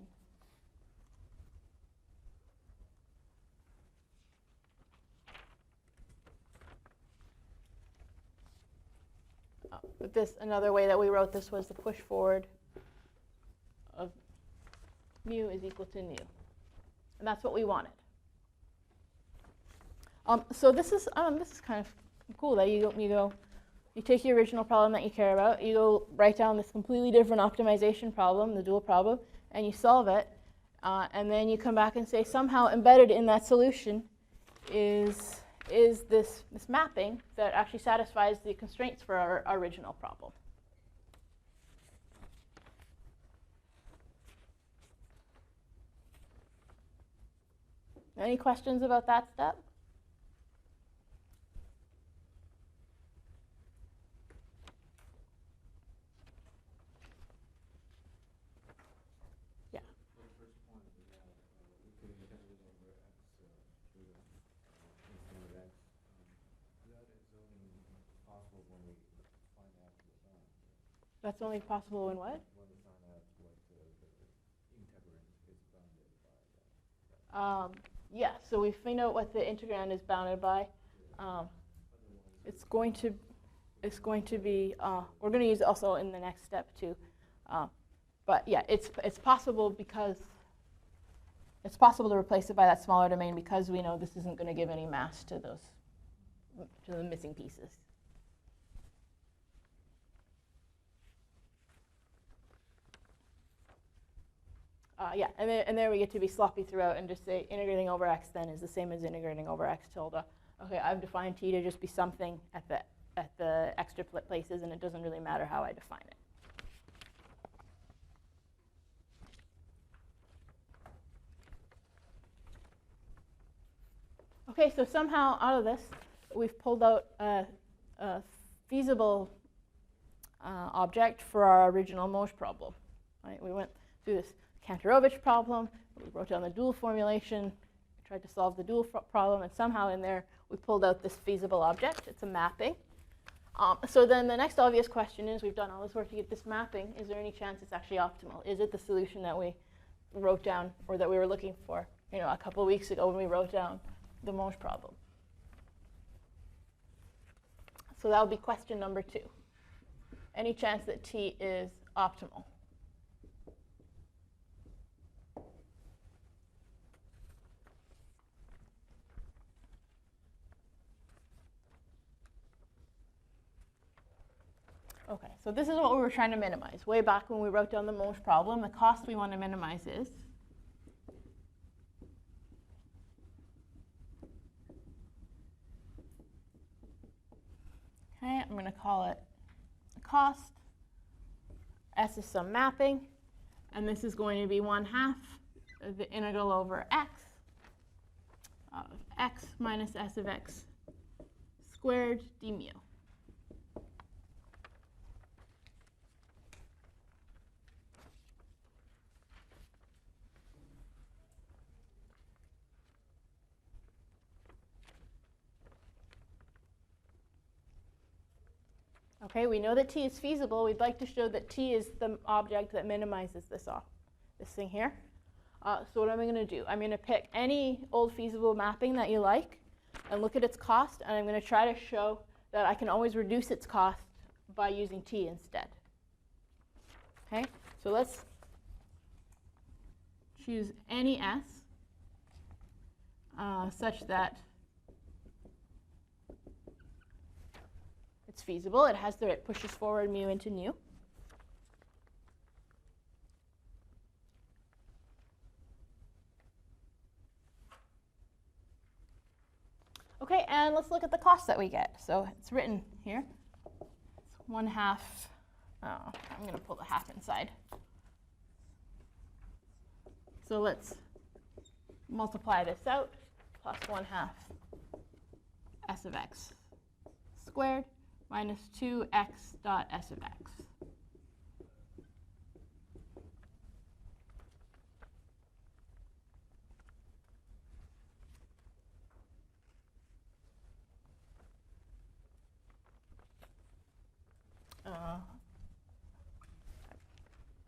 But this, another way that we wrote this was the push forward of mu is equal to nu. And that's what we wanted. So this is kind of cool that you take your original problem that you care about, you go write down this completely different optimization problem, the dual problem, and you solve it, and then you come back and say somehow embedded in that solution is this mapping that actually satisfies the constraints for our original problem. Any questions about that step? Yeah. That's only possible when what? Yeah, so we find out what the integrand is bounded by. It's going to be, we're going to use it also in the next step too. But yeah, it's possible because it's possible to replace it by that smaller domain because we know this isn't going to give any mass to the missing pieces. Yeah, and there we get to be sloppy throughout and just say integrating over x then is the same as integrating over x tilde. Okay, I've defined t to just be something at the extra places, and it doesn't really matter how I define it. Okay, so somehow out of this, we've pulled out a feasible object for our original Moshe problem. Right? We went through this Kantorovich problem, we wrote down the dual formulation, we tried to solve the dual problem, and somehow in there we pulled out this feasible object. It's a mapping. So then the next obvious question is, we've done all this work to get this mapping, is there any chance it's actually optimal? Is it the solution that we wrote down or that we were looking for a couple of weeks ago when we wrote down the Moshe problem? So that would be question number 2. Any chance that t is optimal? Okay, so this is what we were trying to minimize. Way back when we wrote down the Moshe problem, the cost we want to minimize is okay, I'm going to call it cost. S is some mapping, and this is going to be 1/2 of the integral over x of x minus s of x squared d mu. Okay, we know that t is feasible. We'd like to show that t is the object that minimizes this thing here. So what am I going to do? I'm going to pick any old feasible mapping that you like and look at its cost, and I'm going to try to show that I can always reduce its cost by using t instead. Okay, so let's choose any s such that it's feasible. It pushes forward mu into nu. Okay, and let's look at the cost that we get. So it's written here. It's 1/2. I'm going to pull the half inside. So let's multiply this out. Plus 1/2 s of x squared minus 2x dot s of x.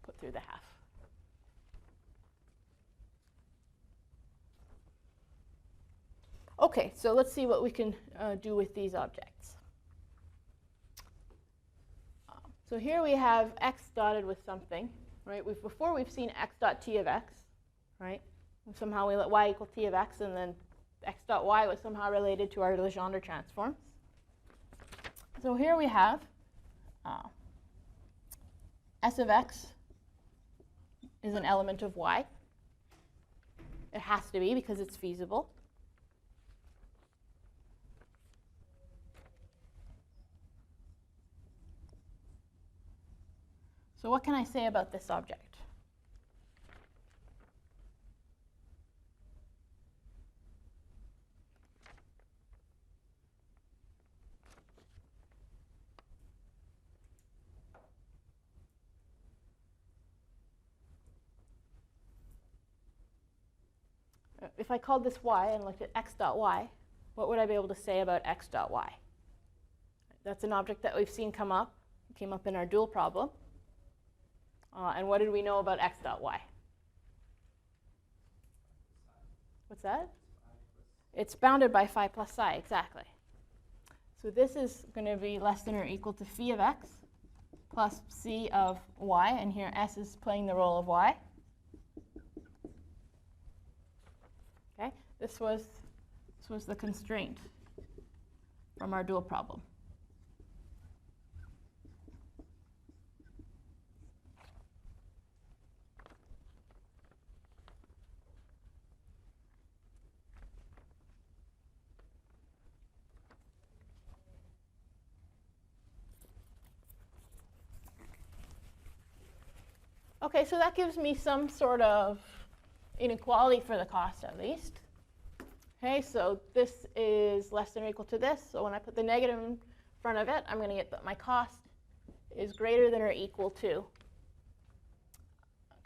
Put through the half. Okay, so let's see what we can do with these objects. So here we have x dotted with something, right? Before we've seen x dot t of x, right? And somehow we let y equal t of x, and then x dot y was somehow related to our Legendre transforms. So here we have s of x is an element of y. It has to be because it's feasible. So what can I say about this object? If I called this y and looked at x dot y, what would I be able to say about x dot y? That's an object that we've seen come up. It came up in our dual problem. And what did we know about x dot y? What's that? It's bounded by phi plus psi, exactly. So this is going to be less than or equal to phi of x plus c of y, and here s is playing the role of y. Okay, this was the constraint from our dual problem. Okay, so that gives me some sort of inequality for the cost at least. Okay, so this is less than or equal to this. So when I put the negative in front of it, I'm going to get that my cost is greater than or equal to,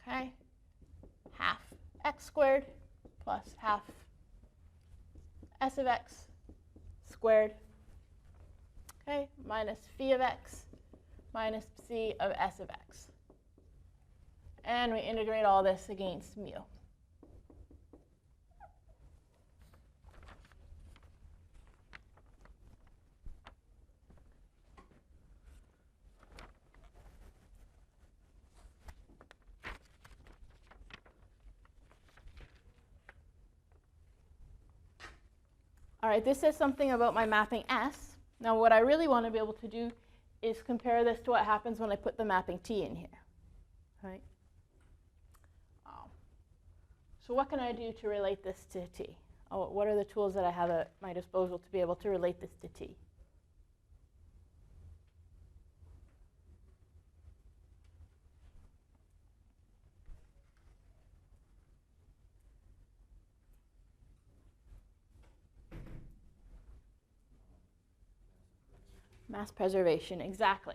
okay, half x squared plus half s of x squared, okay, minus phi of x minus c of s of x. And we integrate all this against mu. All right, this says something about my mapping S. Now, what I really want to be able to do is compare this to what happens when I put the mapping T in here. Right? So what can I do to relate this to T? Oh, what are the tools that I have at my disposal to be able to relate this to T? Mass preservation, exactly.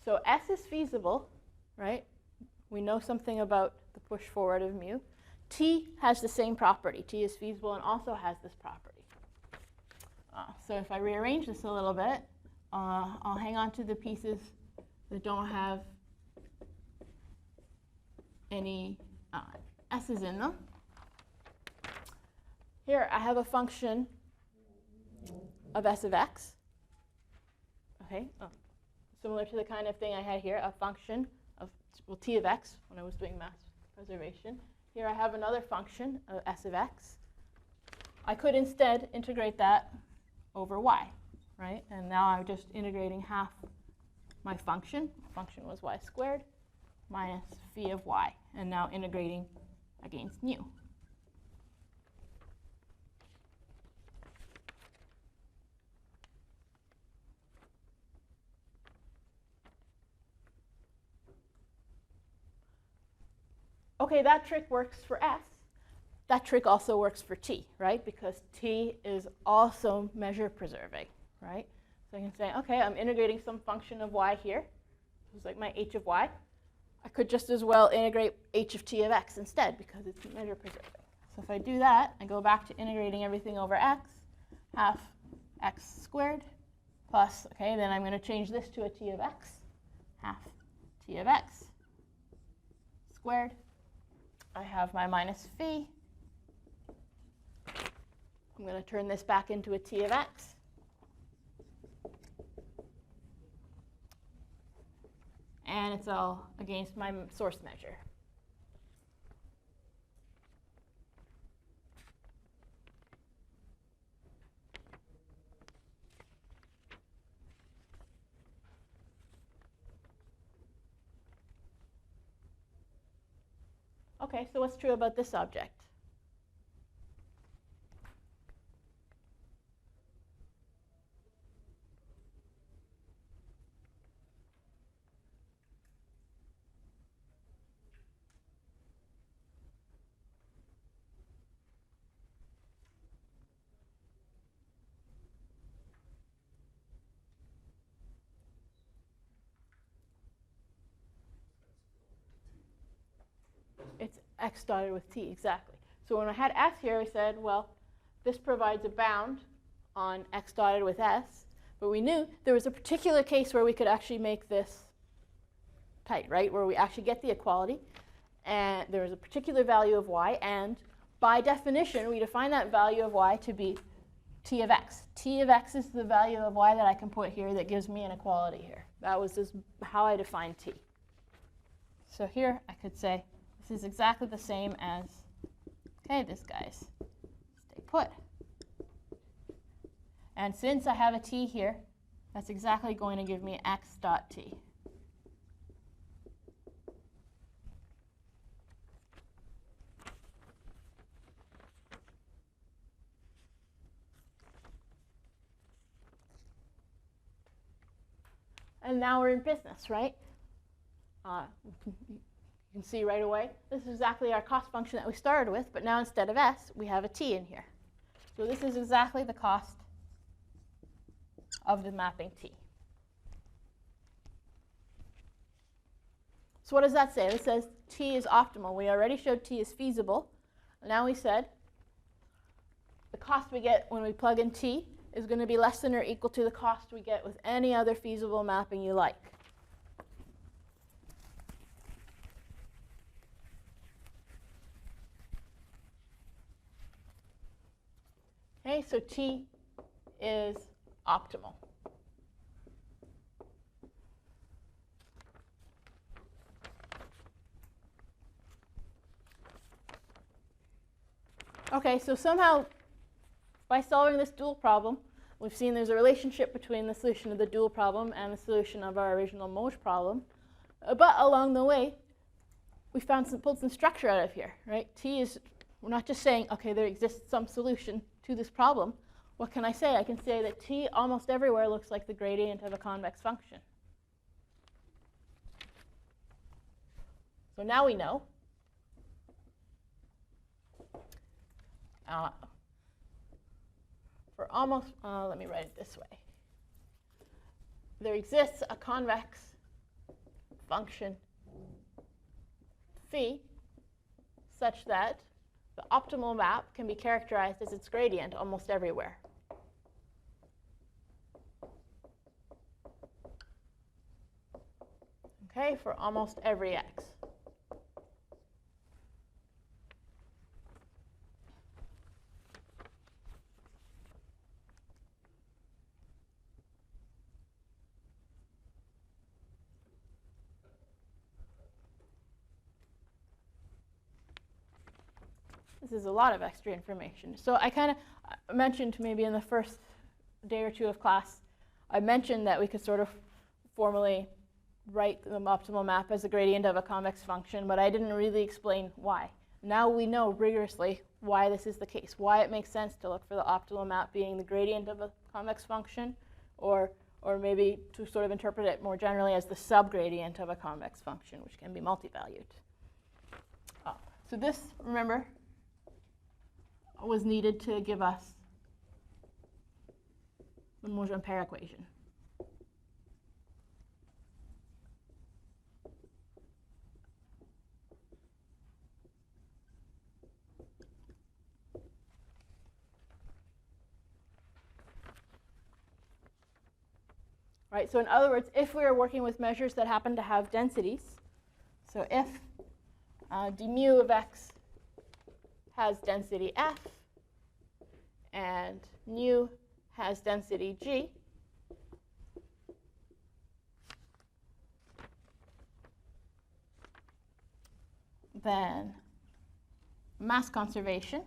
So S is feasible, right? We know something about the push forward of mu. T has the same property. T is feasible and also has this property. So if I rearrange this a little bit, I'll hang on to the pieces that don't have any s's in them. Here I have a function of s of x. Okay, similar to the kind of thing I had here, a function of, well, t of x when I was doing mass preservation. Here I have another function of s of x. I could instead integrate that over y, right? And now I'm just integrating half my function. Function was y squared minus phi of y, and now integrating against nu. Okay, that trick works for s. That trick also works for t, right? Because t is also measure preserving, right? So I can say, okay, I'm integrating some function of y here. It's like my h of y. I could just as well integrate h of t of x instead because it's measure preserving. So if I do that, I go back to integrating everything over x, half x squared plus, okay, then I'm going to change this to a t of x, half t of x squared. I have my minus phi. I'm going to turn this back into a t of x. And it's all against my source measure. Okay, so what's true about this object? It's x dotted with t, exactly. So when I had s here, I said, well, this provides a bound on x dotted with s. But we knew there was a particular case where we could actually make this tight, right, where we actually get the equality. And there is a particular value of y. And by definition, we define that value of y to be t of x. T of x is the value of y that I can put here that gives me an equality here. That was just how I defined t. So here I could say, this is exactly the same as, okay, this guy's stay put. And since I have a t here, that's exactly going to give me x dot t. And now we're in business, right? You can see right away, this is exactly our cost function that we started with, but now instead of s, we have a t in here. So this is exactly the cost of the mapping t. So what does that say? It says t is optimal. We already showed t is feasible. Now we said the cost we get when we plug in t is going to be less than or equal to the cost we get with any other feasible mapping you like. Okay, so t is optimal. Okay, so somehow by solving this dual problem, we've seen there's a relationship between the solution of the dual problem and the solution of our original Moj problem. But along the way, we pulled some structure out of here, right? T is, we're not just saying, okay, there exists some solution to this problem. What can I say? I can say that t almost everywhere looks like the gradient of a convex function. So now we know. For almost, let me write it this way. There exists a convex function phi such that the optimal map can be characterized as its gradient almost everywhere. Okay, for almost every x. This is a lot of extra information. So I kind of mentioned maybe in the first day or two of class, I mentioned that we could sort of formally write the optimal map as a gradient of a convex function, but I didn't really explain why. Now we know rigorously why this is the case, why it makes sense to look for the optimal map being the gradient of a convex function, or maybe to sort of interpret it more generally as the subgradient of a convex function, which can be multivalued. So this, remember, was needed to give us the Legendre-Fenchel equation. Right, so in other words, if we are working with measures that happen to have densities, so if d mu of x has density f and nu has density g, then mass conservation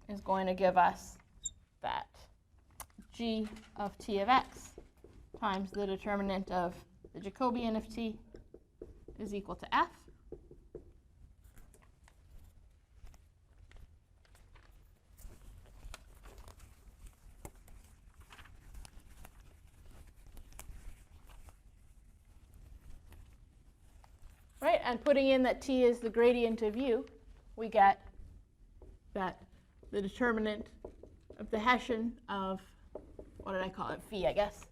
is going to give us that g of t of x times the determinant of the Jacobian of t is equal to f. Right, and putting in that t is the gradient of u, we get that the determinant of the Hessian of, what did I call it, phi, I guess,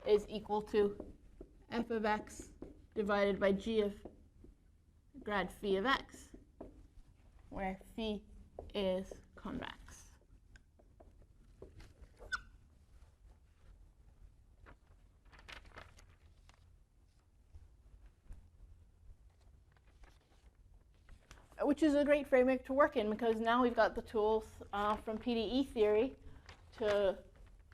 is equal to f of x divided by g of grad phi of x, where phi is convex. Which is a great framework to work in, because now we've got the tools from PDE theory to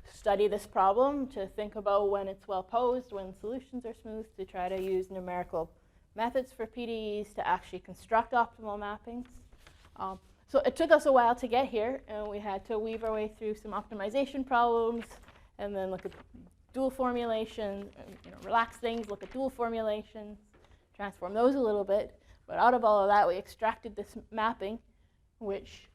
study this problem, to think about when it's well posed, when solutions are smooth, to try to use numerical methods for PDEs to actually construct optimal mappings. So it took us a while to get here, and we had to weave our way through some optimization problems, and then look at dual formulation, relax things, look at dual formulations, transform those a little bit. But out of all of that, we extracted this mapping, which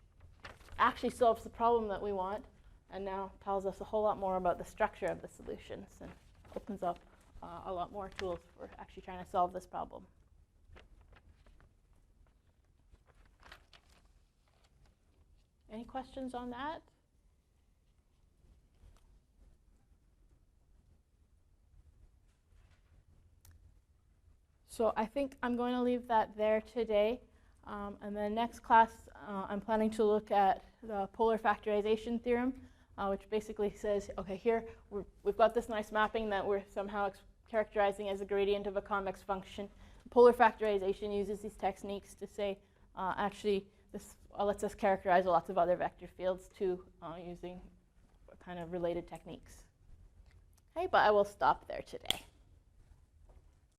actually solves the problem that we want, and now tells us a whole lot more about the structure of the solutions and opens up a lot more tools for actually trying to solve this problem. Any questions on that? So I think I'm going to leave that there today. And then next class, I'm planning to look at the polar factorization theorem, which basically says, okay, here we've got this nice mapping that we're somehow characterizing as a gradient of a convex function. Polar factorization uses these techniques to say, actually, this lets us characterize lots of other vector fields too, using kind of related techniques. Okay, but I will stop there today.